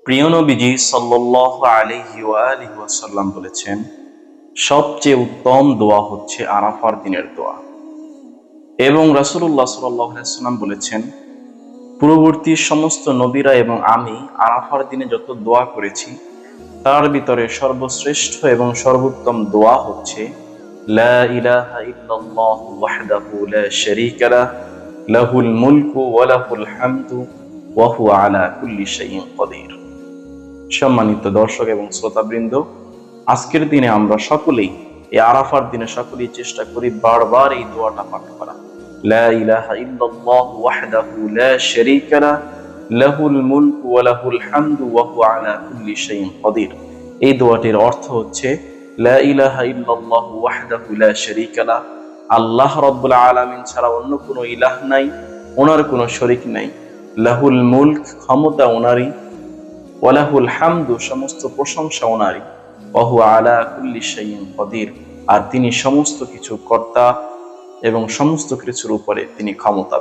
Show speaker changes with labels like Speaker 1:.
Speaker 1: প্রিয় নবীজি সাল্লাল্লাহু আলাইহি ওয়া আলিহি ওয়াসাল্লাম বলেছেন, সবচেয়ে উত্তম দোয়া হচ্ছে আরাফার দিনের দোয়া। এবং রাসূলুল্লাহ সাল্লাল্লাহু আলাইহি ওয়াসাল্লাম বলেছেন, পূর্ববর্তী সমস্ত নবীরা এবং আমি আরাফার দিনে যত দোয়া করেছি তার ভিতরে সর্বশ্রেষ্ঠ এবং সর্বোত্তম দোয়া হচ্ছে লা ইলাহা ইল্লাল্লাহু ওয়াহদাহু লা শারীকা লাহ, লাহুল মুলকু ওয়া লাহুল হামদু ওয়া হুয়া আলা কুল্লি শাইইন কাদির। সম্মানিত দর্শক এবং শ্রোতাবৃন্দ, আজকের দিনে আমরা সকলেই এই আরাফার দিনে সকলেই চেষ্টা করি বারবার এই দোয়াটা পাঠ করা। লা ইলাহা ইল্লাল্লাহু ওয়াহদাহু লা শারীকা লাহ, লাহুল মুলকু ওয়া লাহুল হামদু ওয়া হুয়া আলা কুল্লি শাইইন কাদির। এই দোয়াটির অর্থ হচ্ছে লা ইলাহা ইল্লাল্লাহু ওয়াহদাহু লা শারীকা লাহ, আল্লাহ রাব্বুল আলামিন ছাড়া অন্য কোনো ইলাহ নাই, ওনার কোনো শরীক নাই। লাহুল মুলক, ক্ষমতা ওনারই। ওয়ালাহুল হামদু, সমস্ত প্রশংসা ওনারই। ওয়া হুয়া আলা কুল্লি শাইইন কাদির, আর তিনি সমস্ত কিছু কর্তা এবং সমস্ত কিছুর উপরে তিনি ক্ষমতা।